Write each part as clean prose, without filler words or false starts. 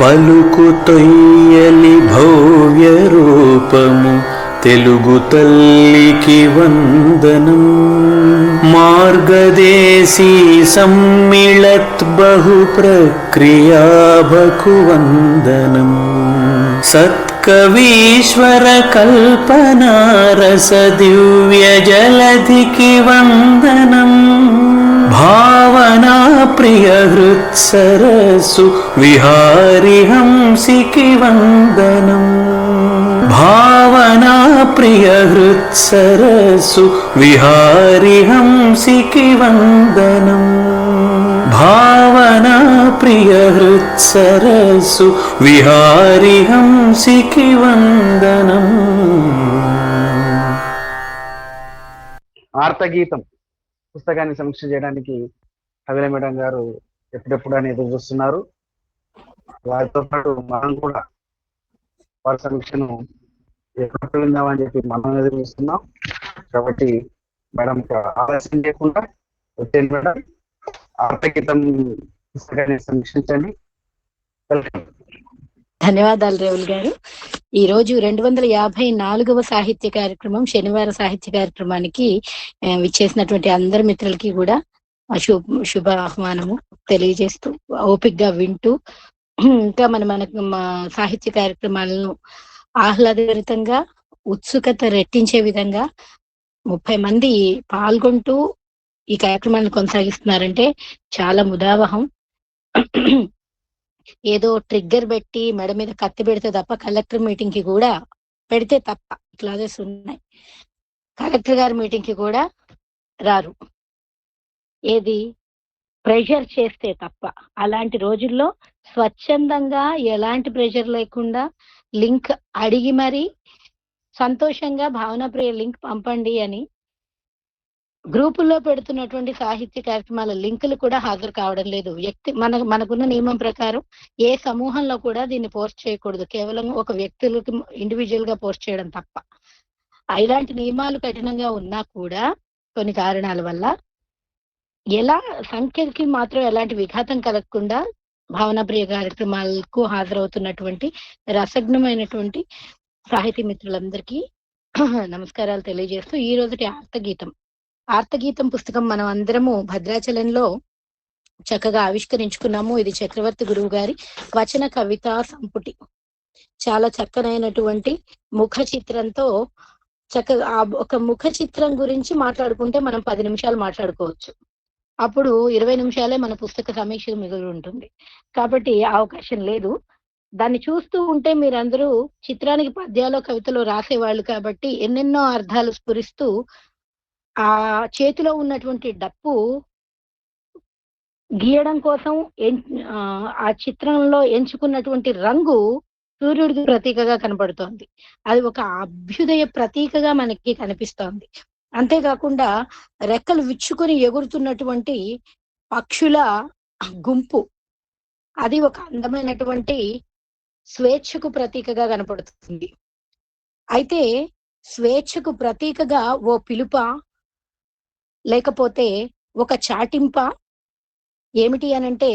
పలుకు తొయ్యలి భవ్య రూపము తెలుగు తల్లికి వందనం. మార్గదేశీ సమ్మిళత్ బహు ప్రక్రియాభకు వందనం. సత్కవీశ్వర కల్పనారస దివ్య జలధికి వందనం. భావనా ప్రియ హృత్సరసు విహారి హంసికి వందనం. భావనా ప్రియ హృత్సరసు విహారి హంసికి వందనం. భావనా ప్రియ హృత్సరసు విహారి హంసికి వందనం. ఆర్తగీతం పుస్తకాన్ని సమీక్ష చేయడానికి కవిల మేడం గారు ఎప్పుడెప్పుడు అని ఎదురు చూస్తున్నారు. వారితో పాటు మనం కూడా వారి సమీక్షను ఎప్పుడు విందామని చెప్పి మనం ఎదురు చూస్తున్నాం. కాబట్టి మేడం ఆలస్యం చేయకుండా వచ్చేయండి మేడం, ఆర్తగీతం పుస్తకాన్ని సమీక్షించండి. వెల్కమ్. ధన్యవాదాలు రేవుల్ గారు. ఈ రోజు 254వ సాహిత్య కార్యక్రమం శనివార సాహిత్య కార్యక్రమానికి విచ్చేసినటువంటి అందరి మిత్రులకి కూడా శుభ ఆహ్వానము తెలియజేస్తూ ఓపికగా వింటూ ఇంకా మన సాహిత్య కార్యక్రమాలను ఆహ్లాదభరితంగా ఉత్సుకత రెట్టించే విధంగా 30 మంది పాల్గొంటూ ఈ కార్యక్రమాన్ని కొనసాగిస్తున్నారంటే చాలా ముదావహం. ఏదో ట్రిగ్గర్ పెట్టి మెడ మీద కత్తి పెడితే తప్ప కలెక్టర్ మీటింగ్ కి కూడా పెడితే తప్ప క్లాజెస్ ఉన్నాయి. కలెక్టర్ గారి మీటింగ్ కి కూడా రారు, ఏది ప్రెషర్ చేస్తే తప్ప. అలాంటి రోజుల్లో స్వచ్ఛందంగా ఎలాంటి ప్రెషర్ లేకుండా లింక్ అడిగి మరి సంతోషంగా భావన ప్రియ లింక్ పంపండి అని గ్రూపుల్లో పెడుతున్నటువంటి సాహిత్య కార్యక్రమాల లింకులు కూడా హాజరు కావడం లేదు. మనకున్న నియమం ప్రకారం ఏ సమూహంలో కూడా దీన్ని పోస్ట్ చేయకూడదు, కేవలం ఒక వ్యక్తులకి ఇండివిజువల్ గా పోస్ట్ చేయడం తప్ప. ఇలాంటి నియమాలు కఠినంగా ఉన్నా కూడా కొన్ని కారణాల వల్ల ఎలా సంఖ్యకి మాత్రం ఎలాంటి విఘాతం కలగకుండా భావన ప్రియ కార్యక్రమాలకు హాజరవుతున్నటువంటి రసజ్ఞమైనటువంటి సాహితీ మిత్రులందరికీ నమస్కారాలు తెలియజేస్తూ ఈ రోజుటి ఆర్తగీతం పుస్తకం మనం అందరము భద్రాచలంలో చక్కగా ఆవిష్కరించుకున్నాము. ఇది చక్రవర్తి గురువు గారి వచన కవితా సంపుటి. చాలా చక్కనైనటువంటి ముఖ చిత్రంతో చక్కగా ఒక ముఖ చిత్రం గురించి మాట్లాడుకుంటే మనం 10 నిమిషాలు మాట్లాడుకోవచ్చు. అప్పుడు 20 నిమిషాలే మన పుస్తక సమీక్ష మిగిలి ఉంటుంది. కాబట్టి అవకాశం లేదు. దాన్ని చూస్తూ ఉంటే మీరందరూ చిత్రానికి పద్యాలు కవితలు రాసేవాళ్ళు కాబట్టి ఎన్నెన్నో అర్థాలు స్ఫురిస్తూ ఆ చేతిలో ఉన్నటువంటి డప్పు గీయడం కోసం ఆ చిత్రంలో ఎంచుకున్నటువంటి రంగు సూర్యుడికి ప్రతీకగా కనబడుతోంది. అది ఒక అభ్యుదయ ప్రతీకగా మనకి కనిపిస్తోంది. అంతేకాకుండా రెక్కలు విచ్చుకొని ఎగురుతున్నటువంటి పక్షుల గుంపు, అది ఒక అందమైనటువంటి స్వేచ్ఛకు ప్రతీకగా కనపడుతుంది. అయితే స్వేచ్ఛకు ప్రతీకగా ఓ పిలుప లేకపోతే ఒక చాటింప ఏమిటి అనంటే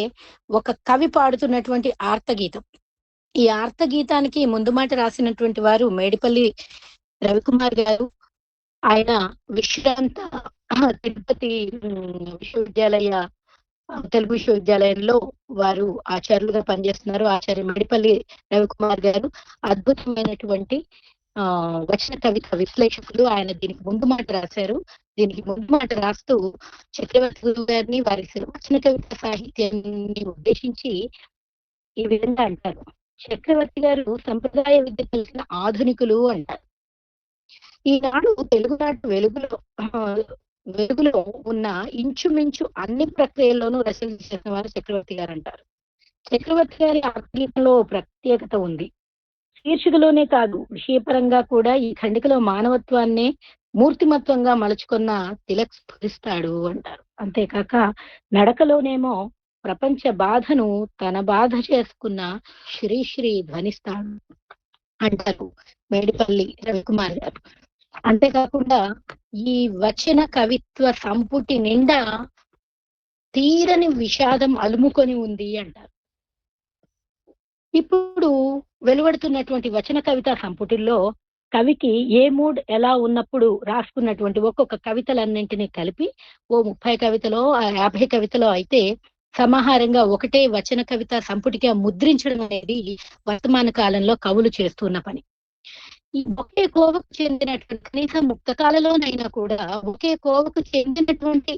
ఒక కవి పాడుతున్నటువంటి ఆర్తగీతం. ఈ ఆర్తగీతానికి ముందు మాట రాసినటువంటి వారు మేడిపల్లి రవికుమార్ గారు. ఆయన విశ్రాంత తిరుపతి తెలుగు విశ్వవిద్యాలయంలో వారు ఆచార్యులుగా పనిచేస్తున్నారు. ఆచార్య మేడిపల్లి రవికుమార్ గారు అద్భుతమైనటువంటి వచన కవిత విశ్లేషకులు. ఆయన దీనికి ముందు మాట రాశారు. దీనికి ముందు మాట రాస్తూ చక్రవర్తి గురువు గారిని వారి వచన కవిత సాహిత్యాన్ని ఉద్దేశించి ఈ విధంగా అంటారు. చక్రవర్తి గారు సంప్రదాయ విద్య కలిగిన ఆధునికులు అంటారు. ఈనాడు తెలుగునాడు వెలుగులో ఉన్న ఇంచుమించు అన్ని ప్రక్రియల్లోనూ రచన చేసిన వారు చక్రవర్తి గారు అంటారు. చక్రవర్తి గారి ఆర్తగీతంలో ప్రత్యేకత ఉంది. శీర్షికలోనే కాదు, విషయపరంగా కూడా ఈ ఖండికలో మానవత్వాన్నే మూర్తిమత్వంగా మలుచుకున్న తిలక్ స్ఫురిస్తాడు అంటారు. అంతేకాక నడకలోనేమో ప్రపంచ బాధను తన బాధ చేసుకున్న శ్రీశ్రీ ధ్వనిస్తాడు అంటారు మేడిపల్లి రవికుమార్ గారు. అంతేకాకుండా ఈ వచన కవిత్వ సంపుటి నిండా తీరని విషాదం అలుముకొని ఉంది అంటారు. ఇప్పుడు వెలువడుతున్నటువంటి వచన కవితా సంపుటిల్లో కవికి ఏ మూడ్ ఎలా ఉన్నప్పుడు రాసుకున్నటువంటి ఒక్కొక్క కవితలన్నింటినీ కలిపి ఓ 30 కవితలో 50 కవితలో అయితే సమాహారంగా ఒకటే వచన కవిత సంపుటిగా ముద్రించడం అనేది వర్తమాన కాలంలో కవులు చేస్తున్న పని. ఈ ఒకే కోవకు చెందినటువంటి కనీసం ముక్తకాలలోనైనా కూడా ఒకే కోవకు చెందినటువంటి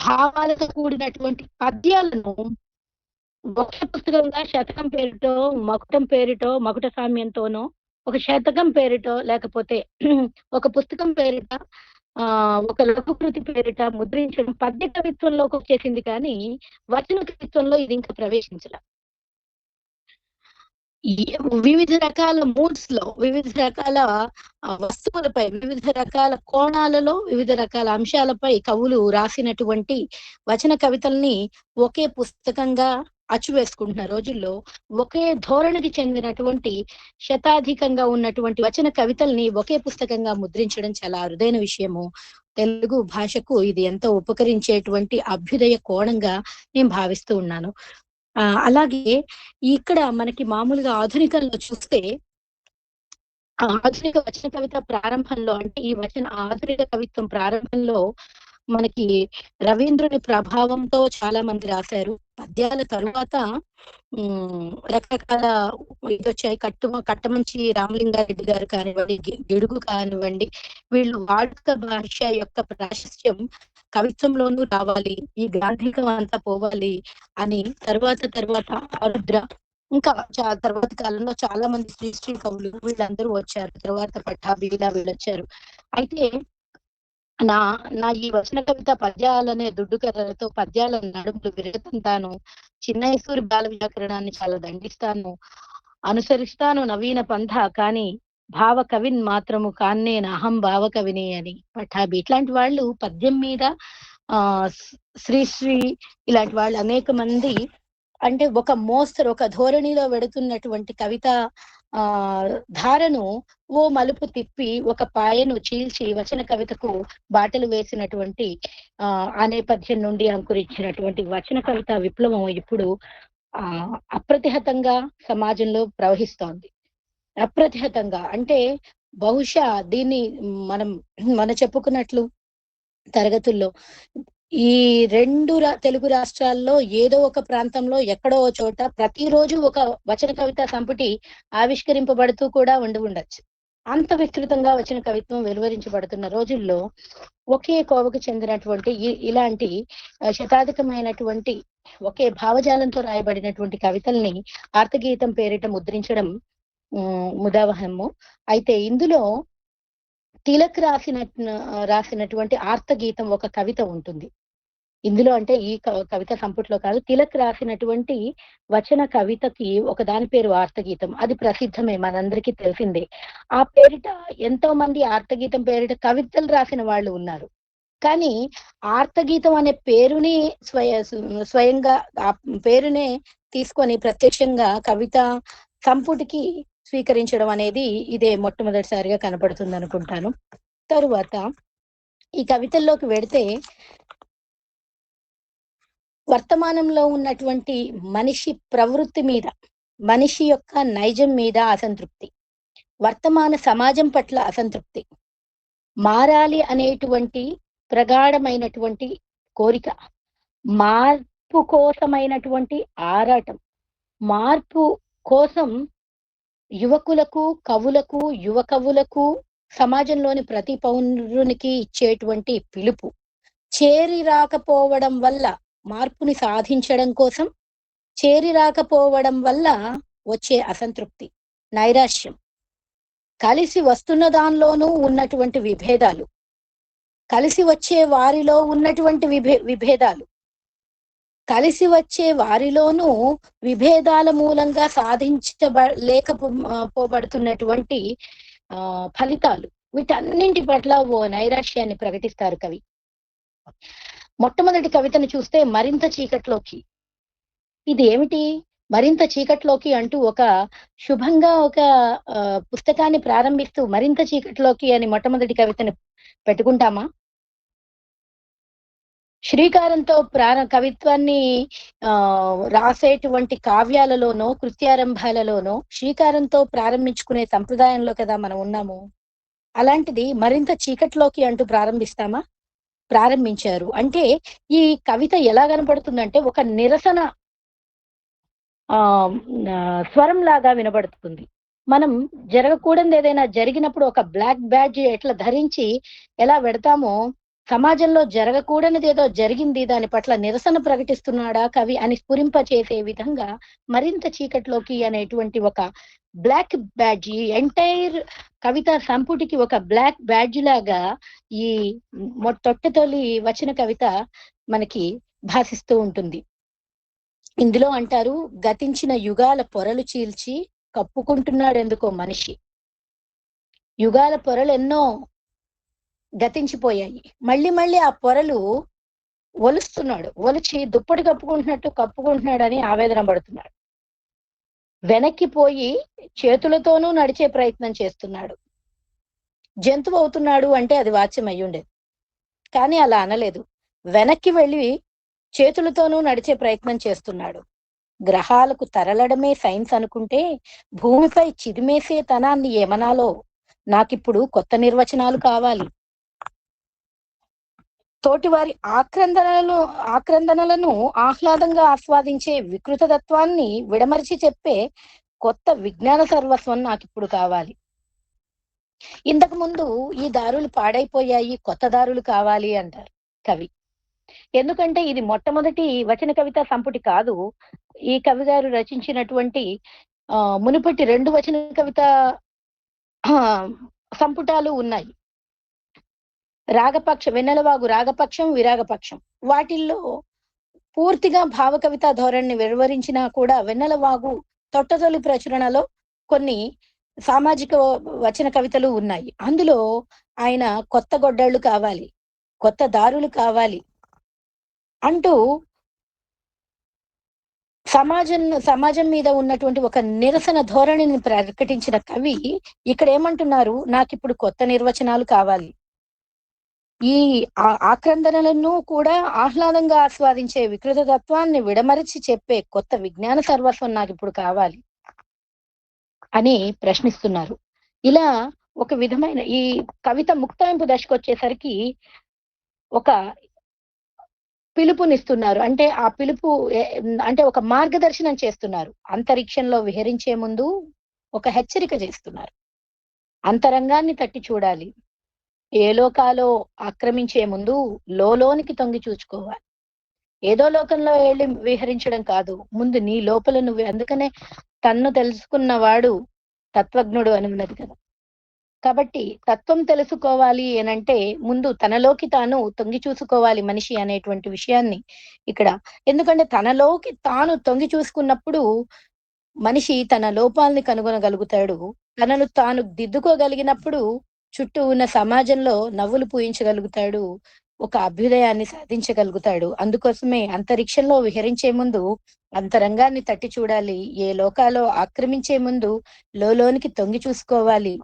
భావాలతో కూడినటువంటి పద్యాలను ఒకే పుస్తకంగా శతకం పేరుటో, మకుటం పేరిటో, మకుట సామ్యంతోనో, ఒక శతకం పేరిటో, లేకపోతే ఒక పుస్తకం పేరిట, ఒక లఘు కృతి పేరిట ముద్రించడం పద్య కవిత్వంలోకి వచ్చేసింది కానీ, వచన కవిత్వంలో ఇది ఇంకా ప్రవేశించల. ఈ వివిధ రకాల మూడ్స్ లో, వివిధ రకాల వస్తువులపై, వివిధ రకాల కోణాలలో, వివిధ రకాల అంశాలపై కవులు రాసినటువంటి వచన కవితల్ని ఒకే పుస్తకంగా అచ్చువేసుకుంటున్న రోజుల్లో ఒకే ధోరణికి చెందినటువంటి శతాధికంగా ఉన్నటువంటి వచన కవితల్ని ఒకే పుస్తకంగా ముద్రించడం చాలా అరుదైన విషయము. తెలుగు భాషకు ఇది ఎంతో ఉపకరించేటువంటి అభ్యుదయ కోణంగా నేను భావిస్తూ ఉన్నాను. అలాగే ఇక్కడ మనకి మామూలుగా ఆధునికంలో చూస్తే ఆధునిక వచన కవిత ప్రారంభంలో, అంటే ఈ ఆధునిక కవిత్వం ప్రారంభంలో మనకి రవీంద్రుని ప్రభావంతో చాలా మంది రాశారు. పద్యాల తరువాత రకరకాల ఇదొచ్చాయి. కట్టమంచి రామలింగారెడ్డి గారు కానివ్వండి, గిడుగు కానివ్వండి, వీళ్ళు వాడుక భాష యొక్క ప్రాశస్త్యం కవిత్వంలోనూ రావాలి, ఈ గాంధీకం అంతా పోవాలి అని తర్వాత ఆరుద్ర, ఇంకా తర్వాత కాలంలో చాలా మంది శ్రీ కవులు వీళ్ళందరూ వచ్చారు. తర్వాత పట్టాభి వీళ్ళు వచ్చారు. అయితే నా నా ఈ వచన కవిత పద్యాలనే దుడ్డు కర్రలతో పద్యాల నడుములు విరగతంతాను, చిన్నయసూరి బాల వ్యాకరణాన్ని చాలా దండిస్తాను, అనుసరిస్తాను నవీన పంథ కానీ భావ కవిన్ మాత్రము కాన్నేన అహం భావ కవిని అని పఠాభి. ఇట్లాంటి వాళ్ళు పద్యం మీద శ్రీ ఇలాంటి వాళ్ళు అనేక మంది, అంటే ఒక మోస్తరు, ఒక ధోరణిలో వెడుతున్నటువంటి కవిత ధారను ఓ మలుపు తిప్పి ఒక పాయను చీల్చి వచన కవితకు బాటలు వేసినటువంటి ఆ నేపథ్యం నుండి అంకురించినటువంటి వచన కవిత విప్లవం ఇప్పుడు అప్రతిహతంగా సమాజంలో ప్రవహిస్తోంది. అప్రతిహతంగా అంటే బహుశా దీన్ని మనం చెప్పుకున్నట్లు తరగతుల్లో ఈ రెండు తెలుగు రాష్ట్రాల్లో ఏదో ఒక ప్రాంతంలో ఎక్కడో చోట ప్రతిరోజు ఒక వచన కవిత సంపుటి ఆవిష్కరింపబడుతూ కూడా ఉండవచ్చు. అంత విస్తృతంగా వచన కవిత్వం వెలువరించబడుతున్న రోజుల్లో ఒకే కోవకు చెందినటువంటి ఇలాంటి శతాధికమైనటువంటి ఒకే భావజాలంతో రాయబడినటువంటి కవితల్ని ఆర్తగీతం పేరిట ముద్రించడం ముదావహము. అయితే ఇందులో తిలక్ రాసినటువంటి ఆర్తగీతం ఒక కవిత ఉంటుంది ఇందులో. అంటే ఈ కవిత సంపుట్లో కాదు, తిలక్ రాసినటువంటి వచన కవితకి ఒక దాని పేరు ఆర్తగీతం. అది ప్రసిద్ధమే, మనందరికీ తెలిసిందే. ఆ పేరిట ఎంతో మంది ఆర్తగీతం పేరిట కవితలు రాసిన వాళ్ళు ఉన్నారు. కానీ ఆర్తగీతం అనే పేరుని స్వయంగా ఆ పేరునే తీసుకొని ప్రత్యక్షంగా కవిత సంపుటికి స్వీకరించడం అనేది ఇదే మొట్టమొదటిసారిగా కనపడుతుంది అనుకుంటాను. తరువాత ఈ కవితల్లోకి వెడితే వర్తమానంలో ఉన్నటువంటి మనిషి ప్రవృత్తి మీద, మనిషి యొక్క నైజం మీద అసంతృప్తి, వర్తమాన సమాజం పట్ల అసంతృప్తి, మారాలి అనేటువంటి ప్రగాఢమైనటువంటి కోరిక, మార్పు కోసమైనటువంటి ఆరాటం, మార్పు కోసం యువకులకు, కవులకు, యువ కవులకు, సమాజంలోని ప్రతి పౌరునికి ఇచ్చేటువంటి పిలుపు, చేరి రాకపోవడం వల్ల మార్పుని సాధించడం కోసం చేరి రాకపోవడం వల్ల వచ్చే అసంతృప్తి, నైరాశ్యం, కలిసి వస్తున్న దానిలోనూ ఉన్నటువంటి విభేదాలు, కలిసి వచ్చే వారిలో ఉన్నటువంటి విభేదాలు, కలిసి వచ్చే వారిలోనూ విభేదాల మూలంగా లేకపోబడుతున్నటువంటి ఫలితాలు, వీటన్నింటి పట్ల ఓ నైరాశ్యాన్ని ప్రకటిస్తారు కవి. మొట్టమొదటి కవితను చూస్తే మరింత చీకట్లోకి. ఇది ఏమిటి మరింత చీకట్లోకి అంటూ ఒక శుభంగా ఒక పుస్తకాన్ని ప్రారంభిస్తూ మరింత చీకట్లోకి అని మొట్టమొదటి కవితను పెట్టుకుంటామా? శ్రీకారంతో కవిత్వాన్ని రాసేటువంటి కావ్యాలలోనో కృత్యారంభాలలోనో శ్రీకారంతో ప్రారంభించుకునే సంప్రదాయంలో కదా మనం ఉన్నాము. అలాంటిది మరింత చీకట్లోకి అంటూ ప్రారంభించారు. అంటే ఈ కవిత ఎలా కనపడుతుందంటే ఒక నిరసన స్వరం లాగా వినబడుతుంది. మనం జరగకూడదు ఏదైనా జరిగినప్పుడు ఒక బ్లాక్ బ్యాడ్జ్ ఎట్లా ధరించి ఎలా వెడతామో, సమాజంలో జరగకూడనిది ఏదో జరిగింది, దాని పట్ల నిరసన ప్రకటిస్తున్నాడా కవి అని స్ఫురింపచేసే విధంగా మరింత చీకట్లోకి అనేటువంటి ఒక బ్లాక్ బ్యాడ్జ్, ఈ ఎంటైర్ కవిత సంపుటికి ఒక బ్లాక్ బ్యాడ్జ్ లాగా ఈ తొట్టెతొలి వచన కవిత మనకి భాసిస్తూ ఉంటుంది. ఇందులో అంటారు, గతించిన యుగాల పొరలు చీల్చి కప్పుకుంటున్నాడు ఎందుకో మనిషి. యుగాల పొరలు ఎన్నో గతించిపోయాయి, మళ్ళీ మళ్ళీ ఆ పొరలు ఒలిచి దుప్పటి కప్పుకుంటున్నాడని ఆవేదన పడుతున్నాడు. వెనక్కి పోయి చేతులతోనూ నడిచే ప్రయత్నం చేస్తున్నాడు. జంతువు అవుతున్నాడు అంటే అది వాచ్యం అయ్యుండేది, కానీ అలా అనలేదు. వెనక్కి వెళ్ళి చేతులతోనూ నడిచే ప్రయత్నం చేస్తున్నాడు. గ్రహాలకు తరలడమే సైన్స్ అనుకుంటే భూమిపై చిదిమేసే తనాన్ని ఏమనాలో నాకిప్పుడు కొత్త నిర్వచనాలు కావాలి. తోటివారి ఆక్రందనలను ఆహ్లాదంగా ఆస్వాదించే వికృతత్వాన్ని విడమరిచి చెప్పే కొత్త విజ్ఞాన సర్వస్వం నాకిప్పుడు కావాలి. ఇంతకు ముందు ఈ దారులు పాడైపోయాయి, కొత్త దారులు కావాలి అంటారు కవి. ఎందుకంటే ఇది మొట్టమొదటి వచన కవిత సంపుటి కాదు. ఈ కవి గారు రచించినటువంటి మునుపటి 2 వచన కవిత సంపుటాలు ఉన్నాయి. వెన్నెలవాగు రాగపక్షం, విరాగపక్షం. వాటిల్లో పూర్తిగా భావ కవితా ధోరణిని వివరించినా కూడా వెన్నెలవాగు తొట్టతొలి ప్రచురణలో కొన్ని సామాజిక వచన కవితలు ఉన్నాయి. అందులో ఆయన కొత్త గొడ్డళ్ళు కావాలి, కొత్త దారులు కావాలి అంటూ సమాజం మీద ఉన్నటువంటి ఒక నిరసన ధోరణిని ప్రకటించిన కవి ఇక్కడ ఏమంటున్నారు, నాకిప్పుడు కొత్త నిర్వచనాలు కావాలి. ఈ ఆక్రందనలను కూడా ఆహ్లాదంగా ఆస్వాదించే వికృతత్వాన్ని విడమరిచి చెప్పే కొత్త విజ్ఞాన సర్వస్వం నాకు ఇప్పుడు కావాలి అని ప్రశ్నిస్తున్నారు. ఇలా ఒక విధమైన ఈ కవిత ముక్తాయింపు దశకు వచ్చేసరికి ఒక పిలుపునిస్తున్నారు. అంటే ఆ పిలుపు అంటే ఒక మార్గదర్శనం చేస్తున్నారు. అంతరిక్షంలో విహరించే ముందు ఒక హెచ్చరిక చేస్తున్నారు. అంతరంగాన్ని తట్టి చూడాలి, ఏ లోకాలో ఆక్రమించే ముందు లోనికి తొంగి చూసుకోవాలి. ఏదో లోకంలో వెళ్ళి విహరించడం కాదు, ముందు నీ లోపల నువ్వు. అందుకనే తన్ను తెలుసుకున్నవాడు తత్వజ్ఞుడు అని ఉన్నది కదా. కాబట్టి తత్వం తెలుసుకోవాలి అనంటే ముందు తనలోకి తాను తొంగి చూసుకోవాలి మనిషి అనేటువంటి విషయాన్ని ఇక్కడ. ఎందుకంటే తనలోకి తాను తొంగి చూసుకున్నప్పుడు మనిషి తన లోపాలని కనుగొనగలుగుతాడు. తనను తాను దిద్దుకోగలిగినప్పుడు చుట్టూ ఉన్న సమాజంలో నవ్వులు పూయించగలుగుతాడు, ఒక అభ్యుదయాన్ని సాధించగలుగుతాడు. అందుకోసమే అంతరిక్షంలో విహరించే ముందు అంతరంగాన్ని తట్టి చూడాలి, ఏ లోకాలో ఆక్రమించే ముందు లోనికి తొంగి చూసుకోవాలి.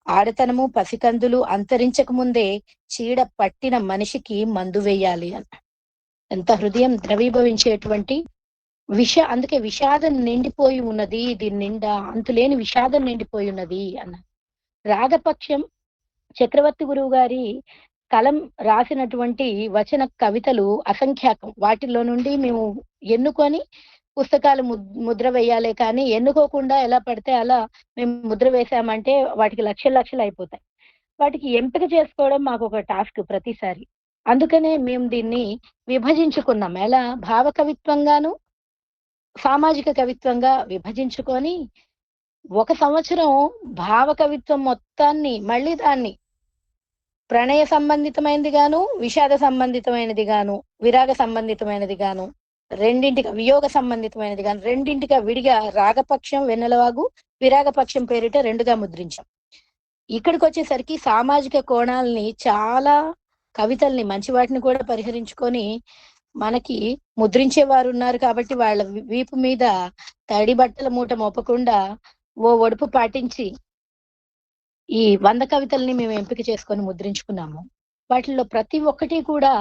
ఆడతనము పసికందులు అంతరించక ముందే చీడ పట్టిన మనిషికి మందు వేయాలి అన్న. ఎంత హృదయం ద్రవీభవించేటువంటి అందుకే విషాదం నిండిపోయి ఉన్నది, దీని నిండా అంతులేని విషాదం నిండిపోయి ఉన్నది అన్న. రాగపక్షం చక్రవర్తి గురువు గారి కలం రాసినటువంటి వచన కవితలు అసంఖ్యాకం. వాటిలో నుండి మేము ఎన్నుకొని పుస్తకాలు ముద్ర వేయాలి, కానీ ఎన్నుకోకుండా ఎలా పడితే అలా మేము ముద్ర వేసామంటే వాటికి లక్షలు అయిపోతాయి. వాటికి ఎంపిక చేసుకోవడం మాకు ఒక టాస్క్ ప్రతిసారి. అందుకనే మేము దీన్ని విభజించుకున్నాం. ఎలా భావ కవిత్వంగాను సామాజిక కవిత్వంగా విభజించుకొని 1 సంవత్సరం భావ కవిత్వం మొత్తాన్ని మళ్ళీ దాన్ని ప్రణయ సంబంధితమైనది గాను, విషాద సంబంధితమైనది గాను, విరాగ సంబంధితమైనది గాను, రెండింటిగా వియోగ సంబంధితమైనది గాను, రెండింటిగా విడిగా రాగపక్షం వెన్నెలవాగు, విరాగపక్షం పేరిట 2గా ముద్రించాం. ఇక్కడికి వచ్చేసరికి సామాజిక కోణాలని చాలా కవితల్ని మంచి వాటిని కూడా పరిహరించుకొని మనకి ముద్రించేవారు ఉన్నారు. కాబట్టి వాళ్ళ వీపు మీద తడి బట్టల మూట మోపకుండా ఓ ఒడుపు పాటించి ఈ 100 కవితల్ని మేము ఎంపిక చేసుకొని ముద్రించుకున్నాము. వాటిల్లో ప్రతి ఒక్కటి కూడా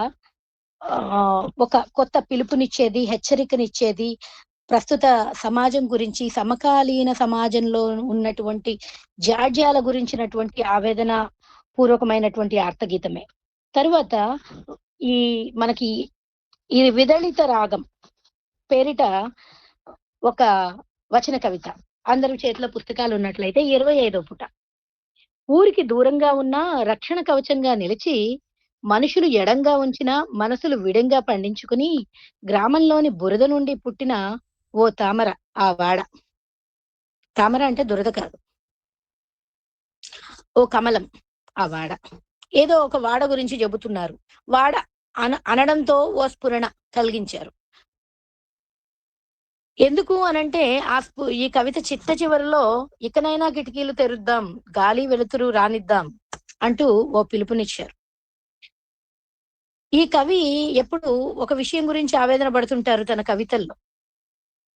ఒక కొత్త పిలుపునిచ్చేది, హెచ్చరికనిచ్చేది, ప్రస్తుత సమాజం గురించి, సమకాలీన సమాజంలో ఉన్నటువంటి జాడ్యాల గురించినటువంటి ఆవేదన పూర్వకమైనటువంటి ఆర్తగీతమే. తరువాత ఈ మనకి ఈ విదళిత రాగం పేరిట ఒక వచన కవిత. అందరి చేతిలో పుస్తకాలు ఉన్నట్లయితే 25వ పుట. ఊరికి దూరంగా ఉన్న రక్షణ కవచంగా నిలిచి, మనుషులు ఎడంగా ఉంచిన మనసులు విడంగా పండించుకుని, గ్రామంలోని బురద నుండి పుట్టిన ఓ తామర ఆ వాడ. తామర అంటే దురద కాదు, ఓ కమలం ఆ వాడ. ఏదో ఒక వాడ గురించి చెబుతున్నారు. వాడ అనడంతో ఓ స్ఫురణ కలిగించారు. ఎందుకు అనంటే ఈ కవిత చిట్ట చివరిలో ఇకనైనా కిటికీలు తెరుద్దాం, గాలి వెలుతురు రానిద్దాం అంటూ ఓ పిలుపునిచ్చారు. ఈ కవి ఎప్పుడు ఒక విషయం గురించి ఆవేదన పడుతుంటారు తన కవితల్లో.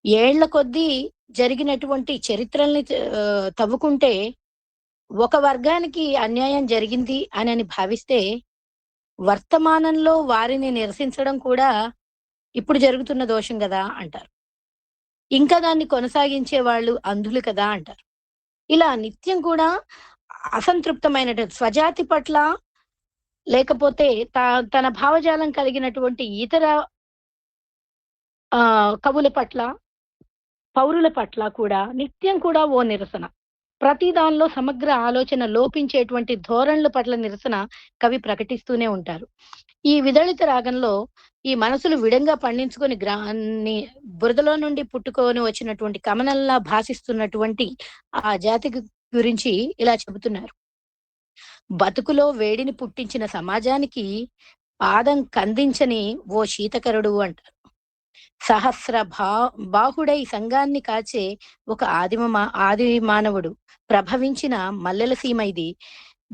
ఏళ్ల కొద్దీ జరిగినటువంటి చరిత్రల్ని తవ్వుకుంటే ఒక వర్గానికి అన్యాయం జరిగింది అని భావిస్తే, వర్తమానంలో వారిని నిరసించడం కూడా ఇప్పుడు జరుగుతున్న దోషం కదా అంటారు. ఇంకా దాన్ని కొనసాగించే వాళ్ళు అంధులు కదా అంటారు. ఇలా నిత్యం కూడా అసంతృప్తమైనటువంటి స్వజాతి పట్ల, లేకపోతే తన భావజాలం కలిగినటువంటి ఇతర కవుల పట్ల, పౌరుల పట్ల కూడా నిత్యం కూడా ఓ నిరసన. ప్రతి దానిలో సమగ్ర ఆలోచన లోపించేటువంటి ధోరణుల పట్ల నిరసన కవి ప్రకటిస్తూనే ఉంటారు. ఈ విదళిత రాగంలో ఈ మనసులు విడంగా పండించుకొని బురదలో నుండి పుట్టుకొని వచ్చినటువంటి కమలంలా భాషిస్తున్నటువంటి ఆ జాతి గురించి ఇలా చెబుతున్నారు. బతుకులో వేడిని పుట్టించిన సమాజానికి పాదం కందించని ఓ శీతకరుడు అంటారు. సహస్ర బాహుడై సంఘాన్ని కాచే ఒక ఆది మానవుడు ప్రభవించిన మల్లెల సీమ ఇది.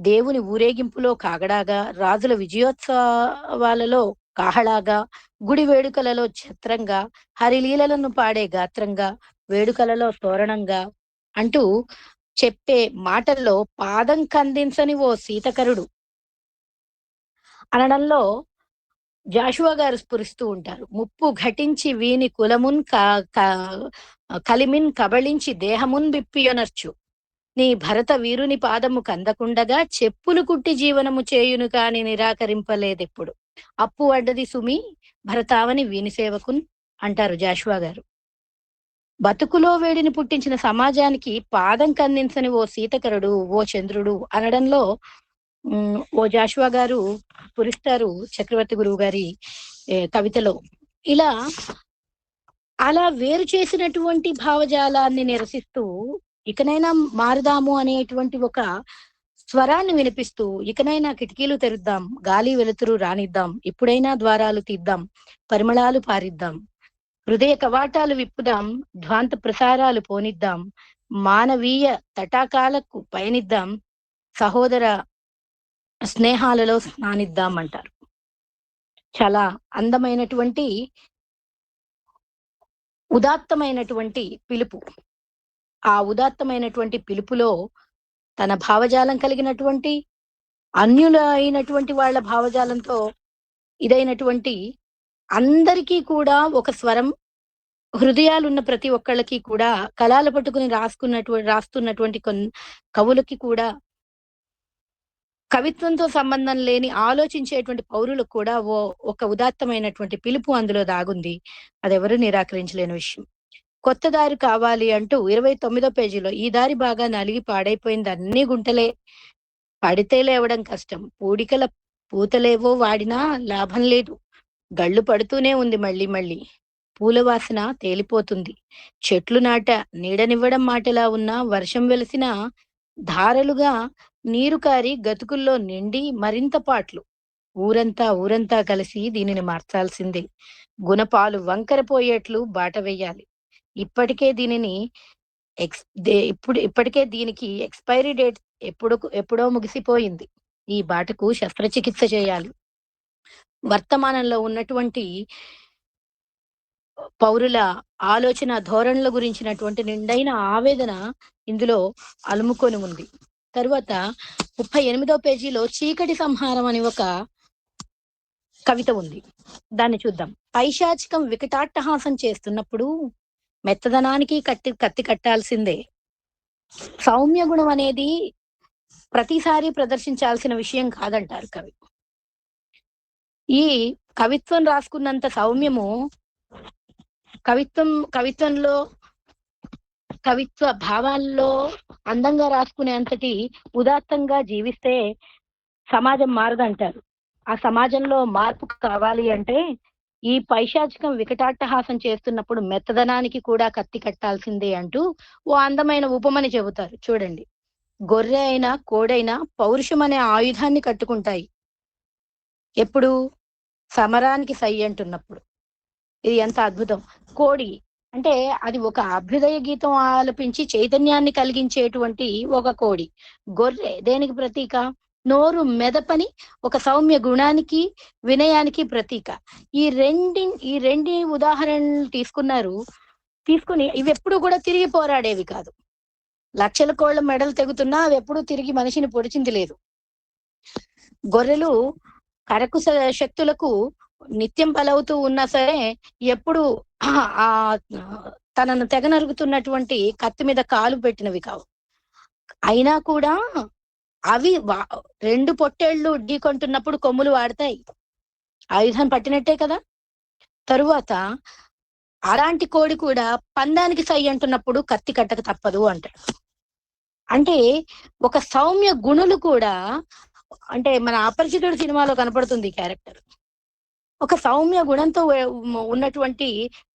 దేవుని ఊరేగింపులో కాగడాగా, రాజుల విజయోత్సవాలలో కాహళాగా, గుడి వేడుకలలో ఛత్రంగా, హరిలీలలను పాడే గాత్రంగా, వేడుకలలో తోరణంగా అంటూ చెప్పే మాటల్లో పాదం కందించని ఓ శీతకరుడు అనడంలో జాషువా గారు స్ఫురిస్తూ ఉంటారు. ముప్పు ఘటించి వీని కులమున్ కలిమిన్ కబళించి దేహమున్ బిప్పియొనర్చు, నీ భరత వీరుని పాదము కందకుండగా చెప్పులు కుట్టి జీవనము చేయును కాని నిరాకరింపలేదెప్పుడు, అప్పు అడ్డది సుమి భరతావని వీని సేవకున్ అంటారు జాషువా గారు. బతుకులో వేడిని పుట్టించిన సమాజానికి పాదం కందించని ఓ శీతకరుడు, ఓ చంద్రుడు అనడంలో ఓ జాషువా గారు స్ఫురిస్తారు చక్రవర్తి గురువు గారి కవితలో. ఇలా అలా వేరు చేసినటువంటి భావజాలాన్ని నిరసిస్తూ ఇకనైనా మారుదాము అనేటువంటి ఒక స్వరాన్ని వినిపిస్తూ, ఇకనైనా కిటికీలు తెరుద్దాం, గాలి వెలుతురు రానిద్దాం, ఇప్పుడైనా ద్వారాలు తీద్దాం, పరిమళాలు పారిద్దాం, హృదయ కవాటాలు విప్పుదాం, ధ్వాంత ప్రసారాలు పోనిద్దాం, మానవీయ తటాకాలకు పయనిద్దాం, సహోదర స్నేహాలలో స్నానిద్దాం అంటారు. చాలా అందమైనటువంటి ఉదాత్తమైనటువంటి పిలుపు. ఆ ఉదాత్తమైనటువంటి పిలుపులో తన భావజాలం కలిగినటువంటి, అన్యుల అయినటువంటి వాళ్ళ భావజాలంతో ఇదైనటువంటి అందరికీ కూడా ఒక స్వరం, హృదయాలున్న ప్రతి ఒక్కళ్ళకి కూడా, కళాలు పట్టుకుని రాస్తున్నటువంటి కవులకి కూడా, కవిత్వంతో సంబంధం లేని ఆలోచించేటువంటి పౌరులకు కూడా ఒక ఉదాత్తమైనటువంటి పిలుపు అందులో దాగుంది. అదెవరూ నిరాకరించలేని విషయం. కొత్త దారి కావాలి అంటూ 29వ పేజీలో, ఈ దారి బాగా నలిగి పాడైపోయింది, అన్ని గుంటలే, పడితే లేవడం కష్టం, పూడికల పూతలేవో వాడినా లాభం లేదు, గళ్ళు పడుతూనే ఉంది మళ్ళీ మళ్ళీ, పూల వాసన తేలిపోతుంది, చెట్లు నాట నీడనివ్వడం మాటలా ఉన్నా వర్షం వెలిసిన ధారలుగా నీరు కారి గతుకుల్లో నిండి మరింత పాట్లు, ఊరంతా కలిసి దీనిని మార్చాల్సిందే, గుణపాలు వంకరపోయేట్లు బాట వేయాలి, ఇప్పటికే దీనికి ఎక్స్పైరీ డేట్ ఎప్పుడో ముగిసిపోయింది, ఈ బాటకు శస్త్రచికిత్స చేయాలి. వర్తమానంలో ఉన్నటువంటి పౌరుల ఆలోచన ధోరణుల గురించినటువంటి నిండైన ఆవేదన ఇందులో అలుముకొని ఉంది. తరువాత 38వ పేజీలో చీకటి సంహారం అని ఒక కవిత ఉంది, దాన్ని చూద్దాం. పైశాచికం వికటాట్టహాసం చేస్తున్నప్పుడు మెత్తదనానికి కత్తి కట్టాల్సిందే. సౌమ్య గుణం అనేది ప్రతిసారి ప్రదర్శించాల్సిన విషయం కాదంటారు కవి. ఈ కవిత్వం రాసుకున్నంత సౌమ్యము కవిత్వంలో కవిత్వ భావాల్లో అందంగా రాసుకునే అంతటి ఉదాత్తంగా జీవిస్తే సమాజం మారదంటారు. ఆ సమాజంలో మార్పు కావాలి అంటే ఈ పైశాచికం వికటాట్టహాసం చేస్తున్నప్పుడు మెత్తదనానికి కూడా కత్తి కట్టాల్సిందే అంటూ ఓ అందమైన ఉపమని చెబుతారు. చూడండి, గొర్రె అయినా కోడైనా పౌరుషం అనే ఆయుధాన్ని కట్టుకుంటాయి ఎప్పుడు? సమరానికి సై అంటున్నప్పుడు. ఇది ఎంత అద్భుతం! కోడి అంటే అది ఒక అభ్యుదయ గీతం ఆలపించి చైతన్యాన్ని కలిగించేటువంటి ఒక కోడి. గొర్రె దేనికి ప్రతీక? నోరు మెదపని ఒక సౌమ్య గుణానికి వినయానికి ప్రతీక. ఈ రెండు ఉదాహరణలు తీసుకుని ఇవి ఎప్పుడు కూడా తిరిగి పోరాడేవి కాదు. లక్షల కోళ్ల మెడలు తెగుతున్నా అవి ఎప్పుడూ తిరిగి మనిషిని పొడిచింది లేదు. గొర్రెలు కరకుశ శక్తులకు నిత్యం బలవుతూ ఉన్నా సరే ఎప్పుడు ఆ తనను తెగ నరుగుతున్నటువంటి కత్తి మీద కాలు పెట్టినవి కావు. అయినా కూడా అవి రెండు పొట్టేళ్లు ఢీకొంటున్నప్పుడు కొమ్ములు వాడతాయి. ఆయుధం పట్టినట్టే కదా. తరువాత అలాంటి కోడి కూడా పందానికి సై అంటున్నప్పుడు కత్తి కట్టక తప్పదు అంటాడు. అంటే ఒక సౌమ్య గుణులు కూడా, అంటే మన అపరిచితుడు సినిమాలో కనపడుతుంది ఈ క్యారెక్టర్. ఒక సౌమ్య గుణంతో ఉన్నటువంటి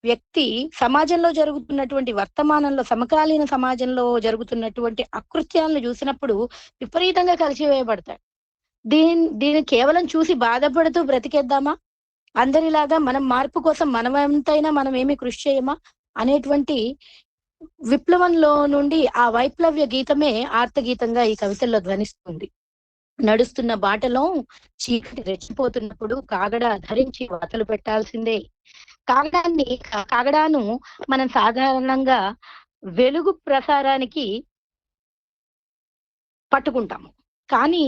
వ్యక్తి సమాజంలో జరుగుతున్నటువంటి వర్తమానంలో సమకాలీన సమాజంలో జరుగుతున్నటువంటి అకృత్యాలను చూసినప్పుడు విపరీతంగా కలిసివేయబడతాడు. దీన్ని కేవలం చూసి బాధపడుతూ బ్రతికేద్దామా? అందరిలాగా మనం మార్పు కోసం మనమెంతైనా మనం ఏమి కృషి చేయమా అనేటువంటి విప్లవంలో నుండి ఆ వైప్లవ్య గీతమే ఆర్తగీతంగా ఈ కవితల్లో ధ్వనిస్తుంది. నడుస్తున్న బాటలో చీకటి రెచ్చిపోతున్నప్పుడు కాగడా ధరించి వాతలు పెట్టాల్సిందే. కాగడాను మనం సాధారణంగా వెలుగు ప్రసారానికి పట్టుకుంటాము, కానీ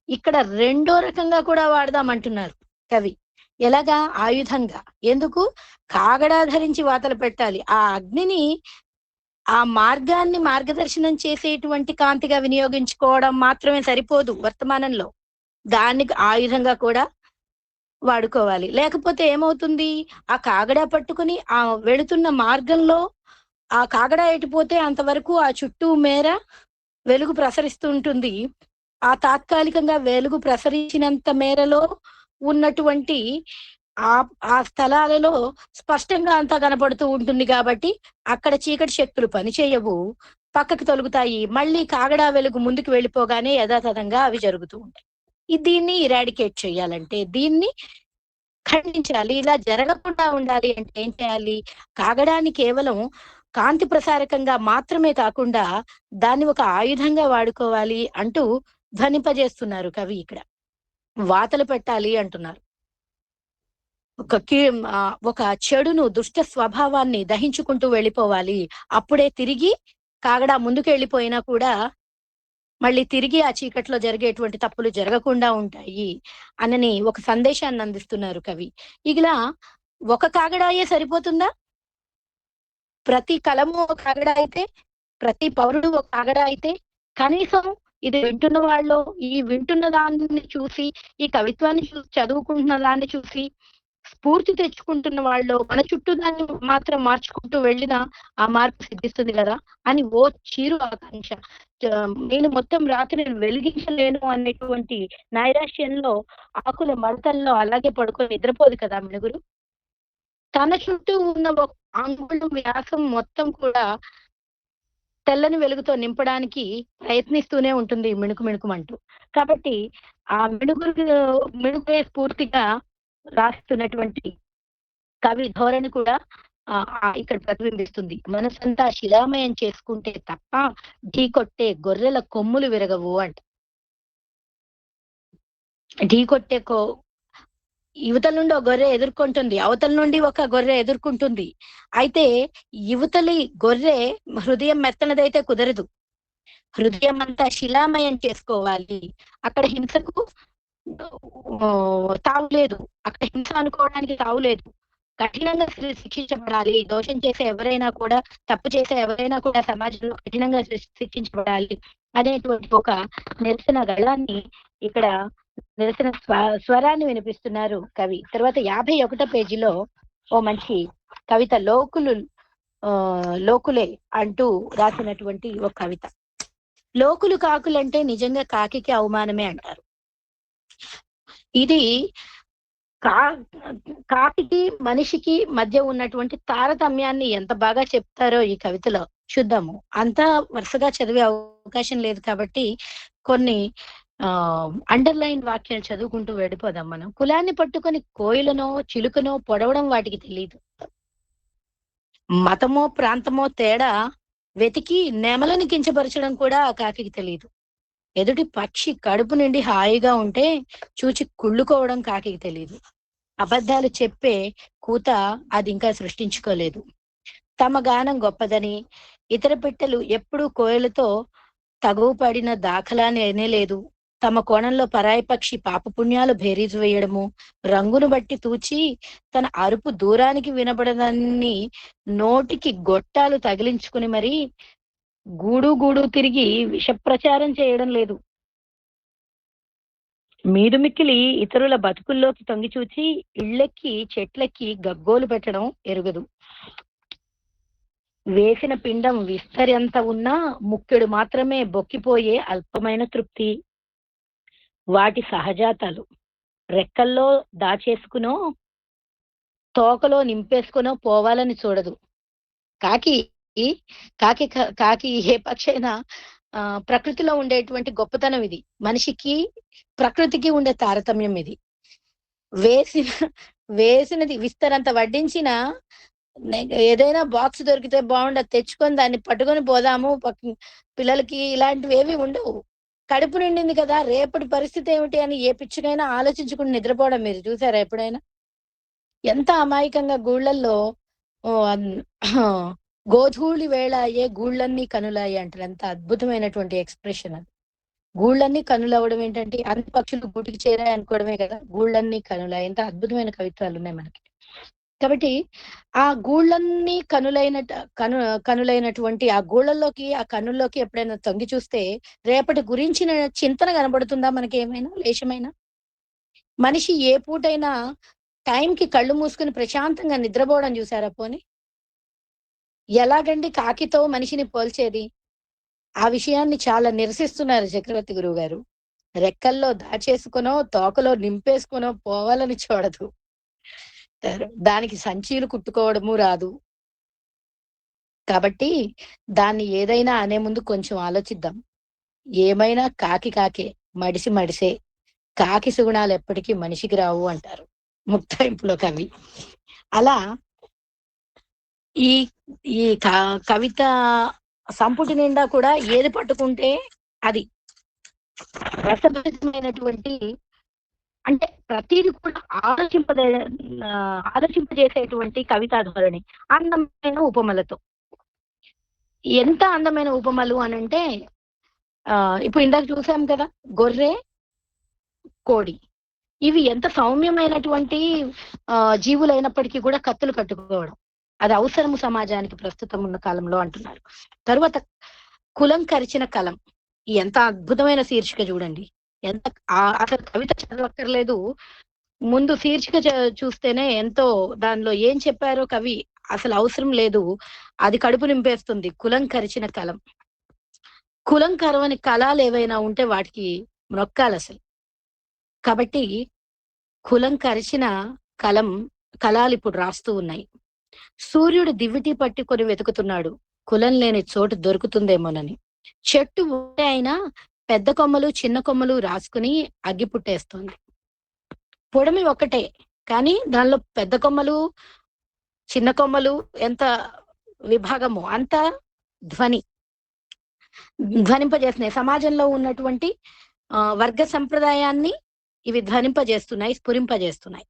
ఇక్కడ రెండో రకంగా కూడా వాడదామంటున్నారు కవి. ఎలాగా? ఆయుధంగా. ఎందుకు? కాగడా ధరించి వాతలు పెట్టాలి. ఆ అగ్నిని, ఆ మార్గాన్ని మార్గదర్శనం చేసేటువంటి కాంతిగా వినియోగించుకోవడం మాత్రమే సరిపోదు వర్తమానంలో, దాన్ని ఆయుధంగా కూడా వాడుకోవాలి. లేకపోతే ఏమవుతుంది? ఆ కాగడా పట్టుకుని ఆ వెళుతున్న మార్గంలో ఆ కాగడా ఎటుపోతే అంతవరకు ఆ చుట్టూ మేర వెలుగు ప్రసరిస్తూ ఉంటుంది. ఆ తాత్కాలికంగా వెలుగు ప్రసరించినంత మేరలో ఉన్నటువంటి ఆ స్థలాలలో స్పష్టంగా అంతా కనపడుతూ ఉంటుంది. కాబట్టి అక్కడ చీకటి శక్తులు పనిచేయవు, పక్కకి తొలుగుతాయి. మళ్ళీ కాగడా వెలుగు ముందుకు వెళ్ళిపోగానే యథాతథంగా అవి జరుగుతూ ఉంటాయి. దీన్ని ఇరాడికేట్ చేయాలంటే, దీన్ని ఖండించాలి. ఇలా జరగకుండా ఉండాలి అంటే ఏం చేయాలి? కాగడాన్ని కేవలం కాంతి ప్రసారకంగా మాత్రమే కాకుండా దాన్ని ఒక ఆయుధంగా వాడుకోవాలి అంటూ ధ్వనింపజేస్తున్నారు కవి ఇక్కడ. వాతలు పెట్టాలి అంటున్నారు. ఒక చెడును, దుష్ట స్వభావాన్ని దహించుకుంటూ వెళ్ళిపోవాలి. అప్పుడే తిరిగి కాగడా ముందుకు వెళ్ళిపోయినా కూడా మళ్ళీ తిరిగి ఆ చీకట్లో జరిగేటువంటి తప్పులు జరగకుండా ఉంటాయి అనని ఒక సందేశాన్ని అందిస్తున్నారు కవి. ఇలా ఒక కాగడాయే సరిపోతుందా? ప్రతి కలము ఒక కాగడా అయితే, ప్రతి పౌరుడు ఒక కాగడా అయితే, కనీసం ఇది వింటున్న వాళ్ళు ఈ వింటున్న దాన్ని చూసి, ఈ కవిత్వాన్ని చూసి, చదువుకుంటున్న దాన్ని చూసి స్ఫూర్తి తెచ్చుకుంటున్న వాళ్ళు మన చుట్టూ దాన్ని మాత్రం మార్చుకుంటూ వెళ్ళినా ఆ మార్పు సిద్ధిస్తుంది కదా అని ఓ చీరు ఆకాంక్ష. నేను మొత్తం రాత్రి వెలిగించలేను అనేటువంటి నైరాశ్యంలో ఆకుల మడతల్లో అలాగే పడుకొని నిద్రపోదు కదా మినుగురు. తన చుట్టూ ఉన్న ఒక అంగుళం వ్యాసం మొత్తం కూడా తెల్లని వెలుగుతో నింపడానికి ప్రయత్నిస్తూనే ఉంటుంది మిణుకుమంటూ. కాబట్టి ఆ మిణుగే స్ఫూర్తిగా రాస్తున్నటువంటి కవి ధోరణి కూడా ఇక్కడ ప్రతిబింబిస్తుంది. మనసంతా శిలామయం చేసుకుంటే తప్ప ఢీకొట్టే గొర్రెల కొమ్ములు విరగవు అంట. ఢీకొట్టే యువతల నుండి ఒక గొర్రె ఎదుర్కొంటుంది, అవతల నుండి ఒక గొర్రె ఎదుర్కొంటుంది. అయితే యువతలి గొర్రె హృదయం మెత్తనదైతే కుదరదు. హృదయం అంతా శిలామయం చేసుకోవాలి. అక్కడ హింసకు తావులేదు. అక్కడ హింస అనుకోవడానికి తావులేదు. కఠినంగా శిక్షించబడాలి. దోషం చేసే ఎవరైనా కూడా, తప్పు చేసే ఎవరైనా కూడా సమాజంలో కఠినంగా శిక్షించబడాలి అనేటువంటి ఒక నిరసన గళాన్ని ఇక్కడ నిరసన స్వరాన్ని వినిపిస్తున్నారు కవి. తర్వాత 51వ పేజీలో ఓ మంచి కవిత లోకులే అంటూ రాసినటువంటి ఒక కవిత. లోకులు కాకులంటే నిజంగా కాకికి అవమానమే అంటారు. ఇది కాకికి మనిషికి మధ్య ఉన్నటువంటి తారతమ్యాన్ని ఎంత బాగా చెప్తారో ఈ కవితలో చూద్దాము. అంతా వరుసగా చదివే అవకాశం లేదు కాబట్టి కొన్ని అండర్లైన్ వాక్యాలు చదువుకుంటూ వెళ్ళిపోదాం మనం. కులాన్ని పట్టుకొని కోయిలనో చిలుకనో పొడవడం వాటికి తెలియదు. మతమో ప్రాంతమో తేడా వెతికి నెమలని కించపరచడం కూడా ఆ కాకికి తెలియదు. ఎదుటి పక్షి కడుపు నిండి హాయిగా ఉంటే చూచి కుళ్ళుకోవడం కాకికి తెలియదు. అబద్ధాలు చెప్పే కూత అది ఇంకా సృష్టించుకోలేదు. తమ గానం గొప్పదని ఇతర పిట్టలు ఎప్పుడూ కోయలతో తగువ పడిన దాఖలానే లేదు. తమ కోణంలో పరాయి పక్షి పాపపుణ్యాలు భేరీజు వేయడము, రంగును బట్టి తూచి తన అరుపు దూరానికి వినబడదాన్ని నోటికి గొట్టాలు తగిలించుకుని మరి గూడు తిరిగి విషప్రచారం చేయడం లేదు. మీదుమిక్కిలి ఇతరుల బతుకుల్లోకి తొంగిచూచి ఇళ్ళెక్కి చెట్లెక్కి గగ్గోలు పెట్టడం ఎరుగదు. వేసిన పిండం విస్తరంత ఉన్నా ముక్కెడు మాత్రమే బొక్కిపోయే అల్పమైన తృప్తి. వాటి సహజాతాలు రెక్కల్లో దాచేసుకునో తోకలో నింపేసుకునో పోవాలని చూడదు. కాకి కాకి కాకి ఏ పక్షైనా ప్రకృతిలో ఉండేటువంటి గొప్పతనం ఇది. మనిషికి ప్రకృతికి ఉండే తారతమ్యం ఇది. వేసినది విస్తరంత వడ్డించిన ఏదైనా బాక్స్ దొరికితే బాగుండదు, తెచ్చుకొని దాన్ని పట్టుకొని పోదాము, పిల్లలకి ఇలాంటివి ఏవి ఉండవు. కడుపు నిండింది కదా, రేపటి పరిస్థితి ఏమిటి అని ఏ పిచ్చికైనా ఆలోచించుకుని నిద్రపోవడం మీరు చూసారా ఎప్పుడైనా? ఎంత అమాయకంగా గూళ్ళల్లో గోధూళి వేళ అయ్యే గూళ్ళన్నీ కనులాయి అంటారు. ఎంత అద్భుతమైనటువంటి ఎక్స్ప్రెషన్ అది. గూళ్ళన్నీ కనులవ్వడం ఏంటంటే అన్ని పక్షులు గూటికి చేరాయి అనుకోవడమే కదా. గూళ్ళన్నీ కనులాయి, ఎంత అద్భుతమైన కవిత్వాలు ఉన్నాయి మనకి. కాబట్టి ఆ గూళ్ళన్నీ కనులైనటువంటి ఆ గూళ్ళల్లోకి, ఆ కనుల్లోకి ఎప్పుడైనా తొంగి చూస్తే రేపటి గురించిన చింతన కనబడుతుందా మనకి ఏమైనా లేశమైనా? మనిషి ఏ పూటైనా టైంకి కళ్ళు మూసుకుని ప్రశాంతంగా నిద్రపోవడం చూసారా పోని? ఎలాగండి కాకితో మనిషిని పోల్చేది? ఆ విషయాన్ని చాలా నిరసిస్తున్నారు చక్రవర్తి గురువు గారు. రెక్కల్లో దాచేసుకునో తోకలో నింపేసుకునో పోవాలని చూడదు. దానికి సంచీలు కుట్టుకోవడము రాదు. కాబట్టి దాన్ని ఏదైనా అనే ముందు కొంచెం ఆలోచిద్దాం. ఏమైనా కాకే, మడిసే. కాకి సుగుణాలు ఎప్పటికీ మనిషికి రావు అంటారు ముక్తాయింపులో కవి. అలా ఈ ఈ కవిత సంపుటి నిండా కూడా ఏది పట్టుకుంటే అది రసభరితమైనటువంటి, అంటే ప్రతిది కూడా ఆలోచింపజేసేటువంటి కవితా ధోరణి. అందమైన ఉపమలతో. ఎంత అందమైన ఉపమలు అనంటే ఇప్పుడు ఇందాక చూసాం కదా, గొర్రె కోడి, ఇవి ఎంత సౌమ్యమైనటువంటి జీవులైనప్పటికీ కూడా కత్తులు కట్టుకోవడం అది అవసరము సమాజానికి ప్రస్తుతం ఉన్న కాలంలో అంటున్నారు. తరువాత కులం కరిచిన కలం, ఎంత అద్భుతమైన శీర్షిక చూడండి. ఎంత అసలు కవిత చదవక్కర్లేదు, ముందు శీర్షిక చూస్తేనే ఎంతో దానిలో ఏం చెప్పారో కవి అసలు అవసరం లేదు, అది కడుపు నింపేస్తుంది. కులం కరిచిన కలం. కులం కరవని కళలు ఏవైనా ఉంటే వాటికి మొక్కాలి అసలు. కాబట్టి కులం కరిచిన కళాలు ఇప్పుడు రాస్తూ ఉన్నాయి. సూర్యుడు దివిటి పట్టుకొని వెతుకుతున్నాడు, కులం లేని చోటు దొరుకుతుందేమోనని. చెట్టు ఉంటే అయినా పెద్ద కొమ్మలు చిన్న కొమ్మలు రాసుకుని అగ్గి పుట్టేస్తోంది. పొడమి ఒక్కటే కానీ దానిలో పెద్ద కొమ్మలు చిన్న కొమ్మలు ఎంత విభాగము, అంత ధ్వనింపజేస్తున్నాయి. సమాజంలో ఉన్నటువంటి వర్గ సంప్రదాయాన్ని ఇవి ధ్వనింపజేస్తున్నాయి, స్ఫురింపజేస్తున్నాయి.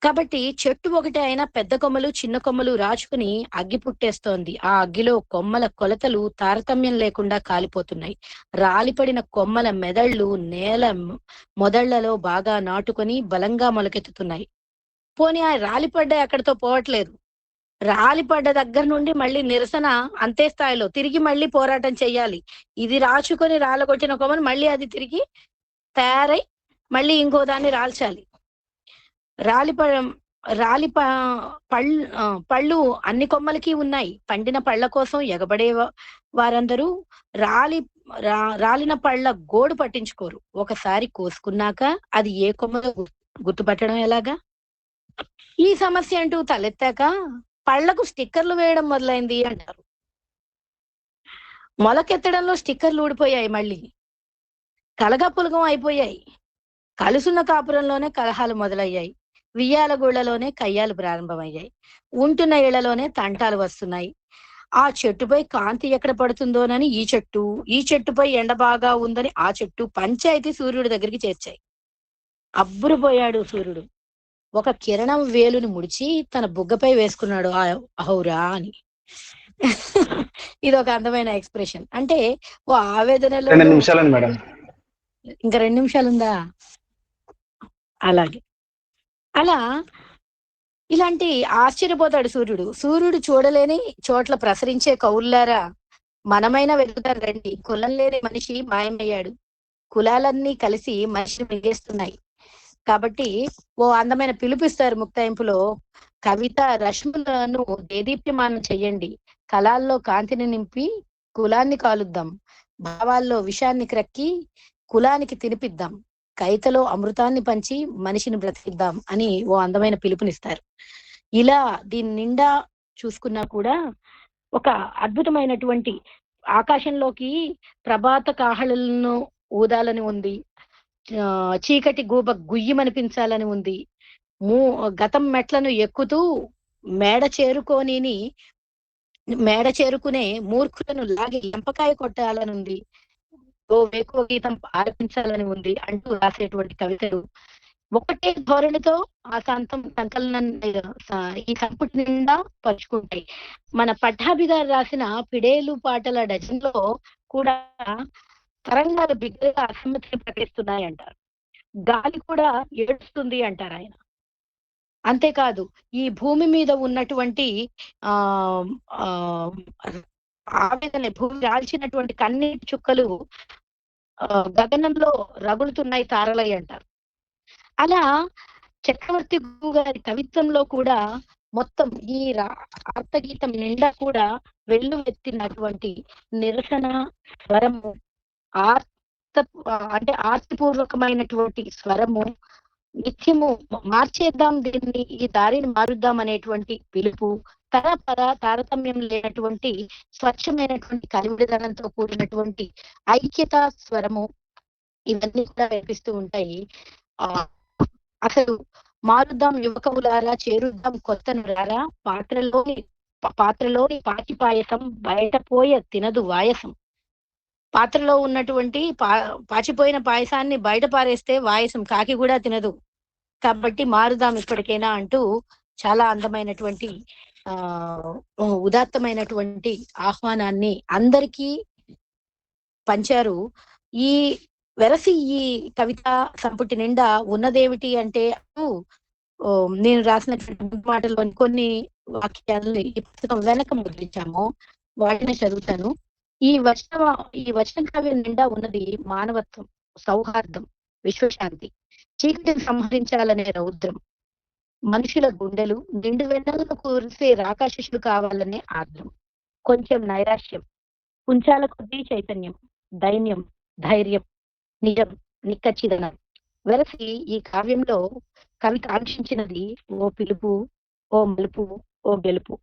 కాబట్టి చెట్టు ఒకటే అయినా పెద్ద కొమ్మలు చిన్న కొమ్మలు రాచుకుని అగ్గి పుట్టేస్తోంది. ఆ అగ్గిలో కొమ్మల కొలతలు తారతమ్యం లేకుండా కాలిపోతున్నాయి. రాలిపడిన కొమ్మల మెదళ్ళు మొదళ్లలో బాగా నాటుకొని బలంగా మొలకెత్తుతున్నాయి. పోనీ ఆ రాలిపడ్డ అక్కడితో పోవట్లేదు. రాలిపడ్డ దగ్గర నుండి మళ్ళీ నిరసన అంతే స్థాయిలో తిరిగి మళ్ళీ పోరాటం చెయ్యాలి. ఇది రాచుకొని రాలగొట్టిన కొమ్మను మళ్ళీ అది తిరిగి తయారై మళ్ళీ ఇంకో దాన్ని రాల్చాలి. రాలి ప రాలి ప పళ్ళు పళ్ళు అన్ని కొమ్మలకి ఉన్నాయి. పండిన పళ్ళ కోసం ఎగబడే వారందరూ రాలి రాలిన పళ్ళ గోడు పట్టించుకోరు. ఒకసారి కోసుకున్నాక అది ఏ కొమ్మలో గుర్తుపట్టడం ఎలాగా? ఈ సమస్య అంటూ తలెత్తాక పళ్లకు స్టిక్కర్లు వేయడం మొదలైంది అంటారు. మొలకెత్తడంలో స్టిక్కర్లు ఊడిపోయాయి. మళ్ళీ కలగపులగం అయిపోయాయి. కలుసున్న కాపురంలోనే కలహాలు మొదలయ్యాయి. వియ్యాలగూళ్లలోనే కయ్యాలు ప్రారంభమయ్యాయి. ఉంటున్న ఇళ్లలోనే తంటాలు వస్తున్నాయి. ఆ చెట్టుపై కాంతి ఎక్కడ పడుతుందోనని ఈ చెట్టుపై ఎండ బాగా ఉందని ఆ చెట్టు పంచాయతీ సూర్యుడి దగ్గరికి చేర్చాయి. అబ్బురుపోయాడు సూర్యుడు. ఒక కిరణం వేలుని ముడిచి తన బుగ్గపై వేసుకున్నాడు. అహౌరా అని. ఇది ఒక అందమైన ఎక్స్ప్రెషన్. అంటే ఓ ఆవేదనలో 2 నిమిషాలండి మేడం. ఇంకా 2 నిమిషాలు ఉందా? అలాగే అలా ఇలాంటి ఆశ్చర్యపోతాడు సూర్యుడు. సూర్యుడు చూడలేని చోట్ల ప్రసరించే కౌల్లారా, మనమైన వెతుకుతారు రండి. కులం లేని మనిషి మాయమయ్యాడు. కులాలన్నీ కలిసి మనిషిని మింగేస్తున్నాయి. కాబట్టి ఓ అందమైన పిలుపిస్తారు ముక్తాయింపులో. కవిత రశ్ములను దేదీప్యమానం చెయ్యండి. కళాల్లో కాంతిని నింపి కులాన్ని కాలుద్దాం. భావాల్లో విషాన్ని క్రక్కి కులానికి తినిపిద్దాం. కవితలో అమృతాన్ని పంచి మనిషిని బ్రతికిద్దాం అని ఓ అందమైన పిలుపునిస్తారు. ఇలా దీని నిండా చూసుకున్నా కూడా ఒక అద్భుతమైనటువంటి ఆకాశంలోకి ప్రభాత కాహళలను ఊదాలని ఉంది. చీకటి గూబ గుయ్యమనిపించాలని ఉంది. గతం మెట్లను ఎక్కుతూ మేడ చేరుకునే మూర్ఖులను లాగి ఎంపకాయ కొట్టాలని ఉంది. ఓ వేకువ గీతం ఆలపించాలని ఉంది అంటూ రాసేటువంటి కవితలు ఒకటే ధోరణితో ఆ సంకలనం ఈ సంపుటి నిండా పరుచుకుంటాయి. మన పట్టాభి గారు రాసిన పిడేలు పాటల డజన్లో కూడా తరంగాలు బిగ్గరగా అసమ్మతిని ప్రకటిస్తున్నాయి అంటారు. గాలి కూడా ఏడుస్తుంది అంటారు ఆయన. అంతేకాదు ఈ భూమి మీద ఉన్నటువంటి ఆవేదన, భూమి రాల్చినటువంటి కన్నీటి చుక్కలు గగనంలో రగులుతున్నాయి తారలై అంటారు. అలా చక్రవర్తి గారి కవిత్వంలో కూడా మొత్తం ఈ ఆర్తగీతం నిండా కూడా వెల్లువెత్తినటువంటి నిరసన స్వరము, అంటే ఆర్తిపూర్వకమైనటువంటి స్వరము, నిత్యము మార్చేద్దాం దీన్ని, ఈ దారిని మారుద్దాం అనేటువంటి పిలుపు, తారతమ్యం లేనటువంటి స్వచ్ఛమైనటువంటి కలివిడిదనంతో కూడినటువంటి ఐక్యత స్వరము, ఇవన్నీ కూడా వినిపిస్తూ ఉంటాయి. అసలు మారుద్దాం యువకవులారా, చేరుద్దాం కొత్తను రారా, పాత్రలోని పాచి పాయసం బయటపోయే తినదు వాయసం. పాత్రలో ఉన్నటువంటి పాచిపోయిన పాయసాన్ని బయట పారేస్తే వాయసం కాకి కూడా తినదు. కాబట్టి మారుదాం ఇప్పటికైనా అంటూ చాలా అందమైనటువంటి ఉదాత్తమైనటువంటి ఆహ్వానాన్ని అందరికీ పంచారు. ఈ కవిత సంపుటి నిండా ఉన్నదేమిటి అంటే నేను రాసినటువంటి మాటల్లోని కొన్ని వాక్యాలని ఈ పుస్తకం వెనక ముద్రించాము, వాటిని చదువుతాను. ఈ వచన కావ్యం నిండా ఉన్నది మానవత్వం, సౌహార్దం, విశ్వశాంతి, చీకటిని సంహరించాలనే రౌద్రం, మనుషుల గుండెలు నిండు వెన్నెలను కురిసే రాకాశిషులు కావాలనే ఆర్ద్రం, కొంచెం నైరాశ్యం, కుంచాల కొద్దీ చైతన్యం, దైన్యం, ధైర్యం, నిజం, నిక్కచ్చిదనం. వెరసి ఈ కావ్యంలో కవి కాంక్షించినది ఓ పిలుపు, ఓ మలుపు, ఓ గెలుపు.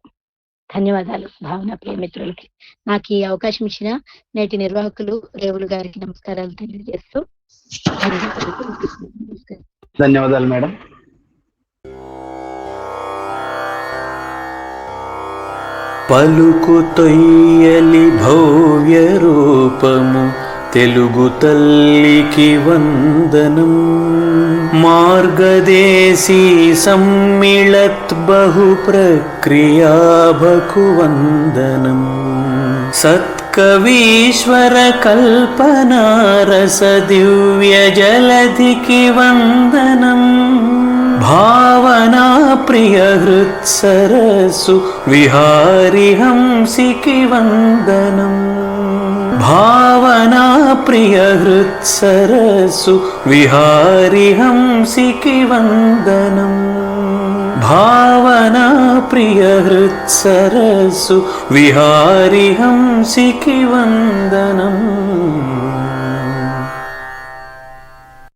ధన్యవాదాలు భావన ప్రియమిత్రులకి. నాకు ఈ అవకాశం ఇచ్చిన నేటి నిర్వాహకులు రేవులు గారికి నమస్కారాలు తెలియజేస్తూ ధన్యవాదాలు మేడం. పలుకు తొయ్యలి భవ్య రూపము తెలుగు తల్లికి వందనం. మార్గదేశీ సమ్మిళత్ బహు ప్రక్రియాభకు వందనం. సత్కవీశ్వర కల్పనారస దివ్య జలధికి వందనం. భావనా ప్రియ హృత్సరసు విహారి హంసికి వందనం. భావనా ప్రియ హృత్సరసు విహారి హంసికి వందనం. భావనా ప్రియ హృత్సరసు విహారి హంసికి వందనం.